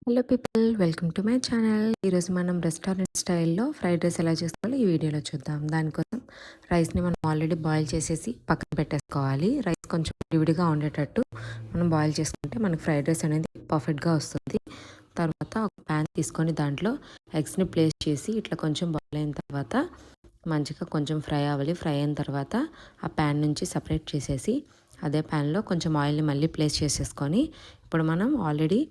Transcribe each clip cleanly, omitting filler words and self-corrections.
Hello people, welcome to my channel. ఈరోజు మనం restaurant స్టైల్లో ఫ్రైడ్ రైస్ ఎలా చేసుకోవాలో ఈ వీడియోలో చూద్దాం. దానికోసం రైస్ని మనం ఆల్రెడీ బాయిల్ చేసేసి పక్కన పెట్టేసుకోవాలి. రైస్ కొంచెం విడివిడిగా ఉండేటట్టు మనం బాయిల్ చేసుకుంటే మనకి ఫ్రైడ్ రైస్ అనేది పర్ఫెక్ట్గా వస్తుంది. తర్వాత ఒక ప్యాన్ తీసుకొని దాంట్లో ఎగ్స్ని ప్లేస్ చేసి ఇట్లా కొంచెం బాయిల్ అయిన తర్వాత మంచిగా కొంచెం ఫ్రై అవ్వాలి. ఫ్రై అయిన తర్వాత ఆ ప్యాన్ నుంచి సపరేట్ చేసేసి అదే ప్యాన్లో కొంచెం ఆయిల్ని మళ్ళీ ప్లేస్ చేసేసుకొని ఇప్పుడు మనం ఆల్రెడీ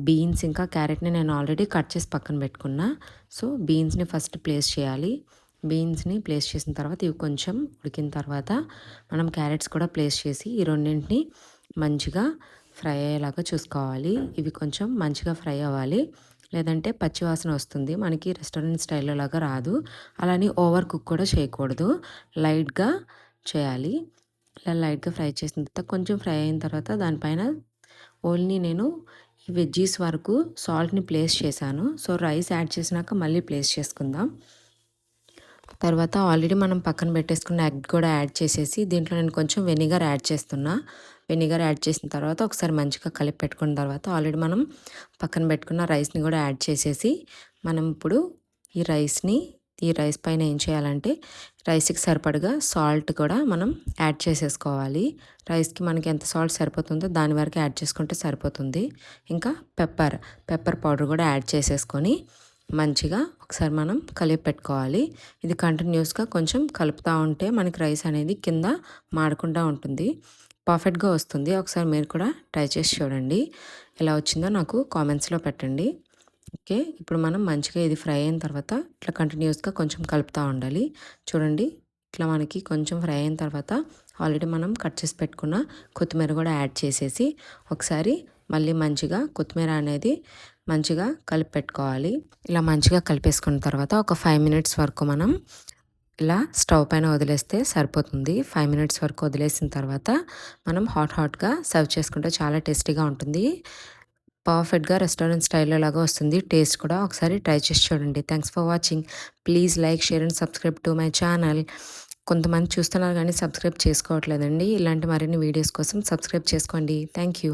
బీన్స్ ఇంకా క్యారెట్ని నేను ఆల్రెడీ కట్ చేసి పక్కన పెట్టుకున్నా. సో బీన్స్ని ఫస్ట్ ప్లేస్ చేయాలి. బీన్స్ని ప్లేస్ చేసిన తర్వాత ఇవి కొంచెం ఉడికిన తర్వాత మనం క్యారెట్స్ కూడా ప్లేస్ చేసి ఈ రెండింటిని మంచిగా ఫ్రై అయ్యేలాగా చూసుకోవాలి. ఇవి కొంచెం మంచిగా ఫ్రై అవ్వాలి, లేదంటే పచ్చివాసన వస్తుంది, మనకి రెస్టారెంట్ స్టైల్లో లాగా రాదు. అలానే ఓవర్ కుక్ కూడా చేయకూడదు, లైట్గా చేయాలి. ఇలా లైట్గా ఫ్రై చేసిన తర్వాత కొంచెం ఫ్రై అయిన తర్వాత దానిపైన ఓన్లీ నేను ఈ వెజ్జీస్ వరకు సాల్ట్ని ప్లేస్ చేశాను. సో రైస్ యాడ్ చేసినాక మళ్ళీ ప్లేస్ చేసుకుందాం. తర్వాత ఆల్రెడీ మనం పక్కన పెట్టేసుకున్న ఎగ్ కూడా యాడ్ చేసేసి దీంట్లో నేను కొంచెం వెనిగర్ యాడ్ చేస్తున్నా. వెనిగర్ యాడ్ చేసిన తర్వాత ఒకసారి మంచిగా కలిపి పెట్టుకున్న తర్వాత ఆల్రెడీ మనం పక్కన పెట్టుకున్న రైస్ని కూడా యాడ్ చేసేసి మనం ఇప్పుడు ఈ రైస్ పైన ఏం చేయాలంటే రైస్కి సరిపడగా సాల్ట్ కూడా మనం యాడ్ చేసేసుకోవాలి. రైస్కి మనకి ఎంత సాల్ట్ సరిపోతుందో దాని వరకు యాడ్ చేసుకుంటే సరిపోతుంది. ఇంకా పెప్పర్ పౌడర్ కూడా యాడ్ చేసేసుకొని మంచిగా ఒకసారి మనం కలిపి పెట్టుకోవాలి. ఇది కంటిన్యూస్గా కొంచెం కలుపుతూ ఉంటే మనకి రైస్ అనేది కింద మాడకుండా ఉంటుంది, పర్ఫెక్ట్గా వస్తుంది. ఒకసారి మీరు కూడా ట్రై చేసి చూడండి. ఎలా వచ్చిందో నాకు కామెంట్స్లో పెట్టండి. ఓకే, ఇప్పుడు మనం మంచిగా ఇది ఫ్రై అయిన తర్వాత ఇట్లా కంటిన్యూస్గా కొంచెం కలుపుతూ ఉండాలి. చూడండి, ఇట్లా మనకి కొంచెం ఫ్రై అయిన తర్వాత ఆల్రెడీ మనం కట్ చేసి పెట్టుకున్న కొత్తిమీర కూడా యాడ్ చేసేసి ఒకసారి మళ్ళీ మంచిగా కొత్తిమీర అనేది మంచిగా కలిపి పెట్టుకోవాలి. ఇలా మంచిగా కలిపేసుకున్న తర్వాత ఒక 5 మినిట్స్ వరకు మనం ఇలా స్టవ్ పైన వదిలేస్తే సరిపోతుంది. 5 మినిట్స్ వరకు వదిలేసిన తర్వాత మనం హాట్గా సర్వ్ చేసుకుంటే చాలా టేస్టీగా ఉంటుంది. పర్ఫెక్ట్గా రెస్టారెంట్ స్టైల్లో లాగా వస్తుంది. టేస్ట్ కూడా ఒకసారి ట్రై చేసి చూడండి. Thanks for watching. Please like, share and subscribe to my channel. కొంతమంది చూస్తున్నారు కానీ సబ్స్క్రైబ్ చేసుకోవట్లేదండి. ఇలాంటి మరిన్ని వీడియోస్ కోసం సబ్స్క్రైబ్ చేసుకోండి. Thank you.